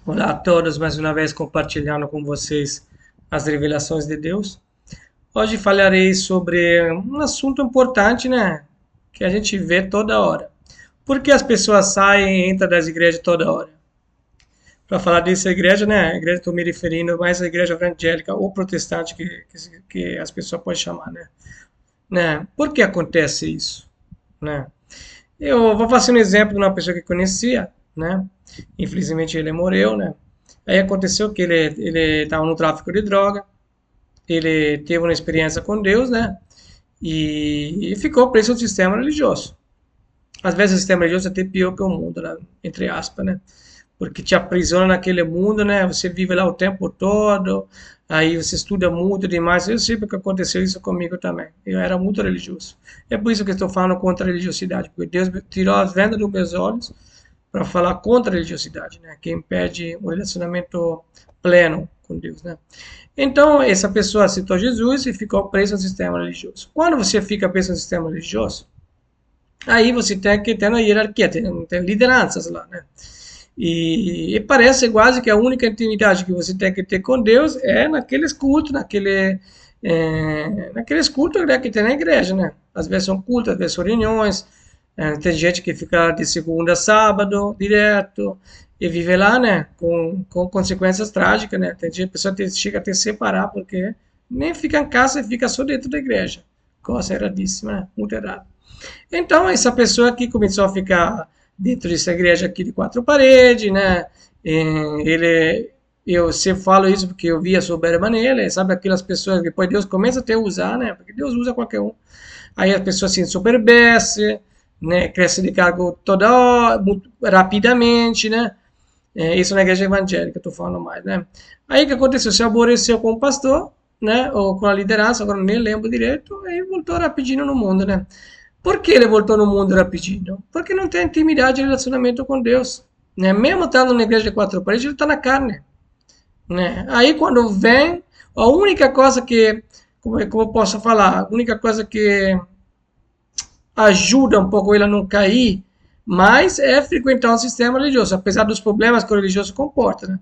Olá a todos, mais uma vez compartilhando com vocês as revelações de Deus. Hoje falarei sobre um assunto importante, né? Que a gente vê toda hora. Por que as pessoas saem e entram das igrejas toda hora? Para falar dessa igreja, né? A igreja estou me referindo mais à igreja evangélica ou protestante que as pessoas podem chamar, né? Por que acontece isso, né? Eu vou fazer um exemplo de uma pessoa que conhecia, né? Infelizmente ele morreu, né? Aí aconteceu que ele estava no tráfico de droga, ele teve uma experiência com Deus, né? E ficou preso no sistema religioso. Às vezes o sistema religioso é até pior que o mundo, né? Entre aspas, né? Porque te aprisiona naquele mundo, né? Você vive lá o tempo todo, aí você estuda muito demais. Eu sei porque aconteceu isso comigo também. Eu era muito religioso. É por isso que estou falando contra a religiosidade, porque Deus tirou as vendas dos meus olhos para falar contra a religiosidade, né? Que impede um relacionamento pleno com Deus, né? Então, essa pessoa aceitou Jesus e ficou preso no sistema religioso. Quando você fica preso no sistema religioso, aí você tem que ter uma hierarquia, tem lideranças lá, né? E parece quase que a única intimidade que você tem que ter com Deus é naqueles cultos, naqueles cultos, né, que tem na igreja, né? Às vezes são cultos, às vezes são reuniões. Tem gente que fica de segunda a sábado direto e vive lá, né? Com consequências trágicas, né? Tem gente, a pessoa chega até separar porque nem fica em casa e fica só dentro da igreja. Coisa erradíssima, né? Muito errado. Então, essa pessoa aqui começou a ficar dentro dessa igreja aqui de quatro paredes, né? Eu sempre falo isso porque eu via soberba nele, sabe aquelas pessoas que depois Deus começa até a usar, né? Porque Deus usa qualquer um. Aí a pessoa se ensoberbece, né? Cresce de cargo toda hora, muito rapidamente, né? Isso na igreja evangélica, estou falando mais, né? Aí o que aconteceu? Se aborreceu com o pastor, né? Ou com a liderança, agora nem lembro direito, aí voltou rapidinho no mundo, né? Por que ele voltou no mundo rapidinho? Porque não tem intimidade e relacionamento com Deus, né? Mesmo estando na igreja de quatro paredes, ele está na carne, né? Aí quando vem, a única coisa que, como eu posso falar, a única coisa que ajuda um pouco ele a não cair, mas é frequentar o sistema religioso, apesar dos problemas que o religioso comporta, né?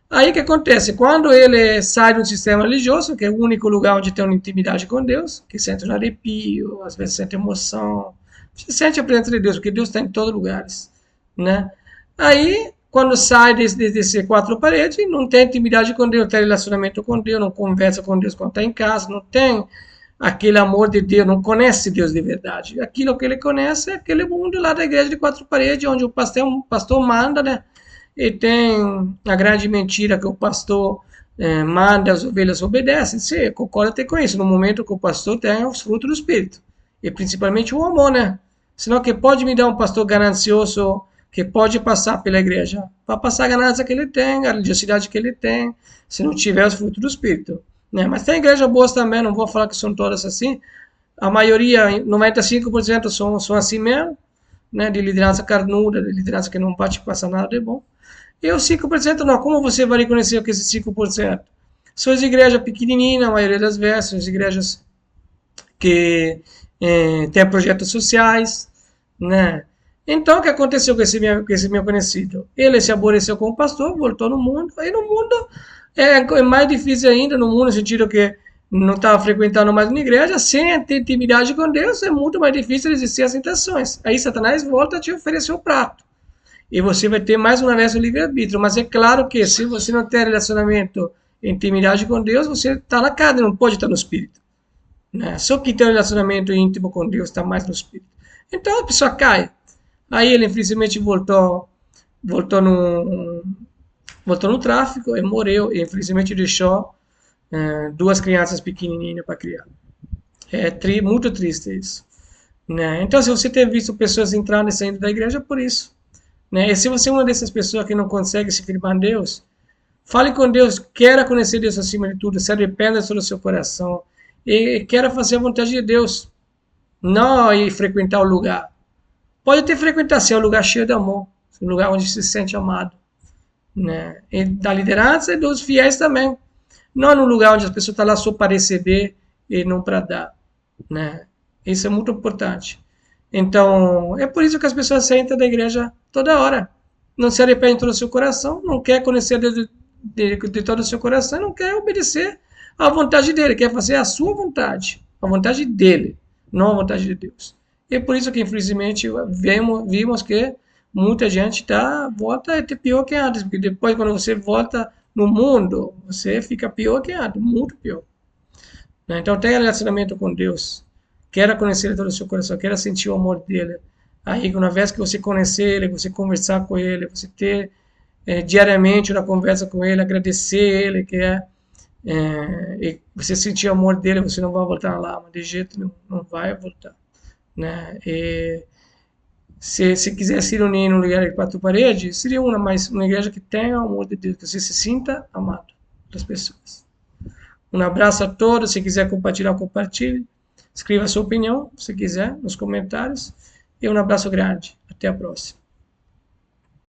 Aí o que acontece? Quando ele sai do sistema religioso, que é o único lugar onde tem uma intimidade com Deus, que sente um arrepio, às vezes sente emoção, você sente a presença de Deus, porque Deus está em todos os lugares, né? Aí, quando sai desse quatro paredes, não tem intimidade com Deus, não tem relacionamento com Deus, não conversa com Deus quando está em casa, não tem aquele amor de Deus, não conhece Deus de verdade. Aquilo que ele conhece é aquele mundo lá da igreja de quatro paredes, onde o pastor manda, né? E tem a grande mentira que o pastor manda, as ovelhas obedecem. Você concorda até com isso, no momento que o pastor tem os frutos do Espírito. E principalmente o amor, né? Senão que pode me dar um pastor ganancioso que pode passar pela igreja? Para passar a ganância que ele tem, a religiosidade que ele tem, se não tiver os frutos do Espírito. Né? Mas tem igrejas boas também, não vou falar que são todas assim. A maioria, 95% são assim mesmo, né? De liderança carnuda, de liderança que não bate passa nada de bom. E os 5% não, como você vai reconhecer que esses 5%? São as igrejas pequenininhas, a maioria das vezes, são as igrejas que têm projetos sociais, né? Então, o que aconteceu com esse meu conhecido? Ele se aborreceu com o pastor, voltou no mundo, aí no mundo é mais difícil ainda, no mundo, no sentido que não estava frequentando mais uma igreja, sem ter intimidade com Deus, é muito mais difícil existir as tentações. Aí Satanás volta a te oferecer o prato. E você vai ter mais uma vez o livre-arbítrio. Mas é claro que se você não tem relacionamento, intimidade com Deus, você está na carne, não pode estar no espírito. Né? Só quem tem um relacionamento íntimo com Deus está mais no espírito. Então a pessoa cai. Aí ele infelizmente voltou no, voltou no tráfico e morreu. E infelizmente deixou duas crianças pequenininhas para criar. É muito triste isso. Né? Então, se você tem visto pessoas entrando e saindo da igreja, é por isso. Né? E se você é uma dessas pessoas que não consegue se firmar em Deus, fale com Deus, queira conhecer Deus acima de tudo, se arrependa sobre o seu coração e queira fazer a vontade de Deus, não ir frequentar o lugar. Pode até frequentar, se é um lugar cheio de amor, um lugar onde se sente amado. Né? E da liderança e dos fiéis também. Não no lugar onde as pessoas estão lá só para receber e não para dar. Né? Isso é muito importante. Então, é por isso que as pessoas sentam da igreja toda hora. não se arrepende de todo o seu coração, não quer conhecer de todo o seu coração, não quer obedecer à vontade dele, quer fazer a sua vontade, a vontade dele, não a vontade de Deus. E é por isso que, infelizmente, vimos que muita gente volta a ter pior que antes, porque depois, quando você volta no mundo, você fica pior que antes, muito pior. Né? Então, tenha relacionamento com Deus, queira conhecer todo o seu coração, queira sentir o amor dele. Aí, uma vez que você conhecer ele, você conversar com ele, você ter diariamente uma conversa com ele, agradecer ele, e você sentir o amor dele, você não vai voltar lá, mas de jeito nenhum, não vai voltar. Né? E se quiser se unir num lugar de quatro paredes, seria uma igreja que tenha o amor de Deus, que você se sinta amado das pessoas. Um abraço a todos, se quiser compartilhar, compartilhe. Escreva a sua opinião, se quiser, nos comentários. E um abraço grande. Até a próxima.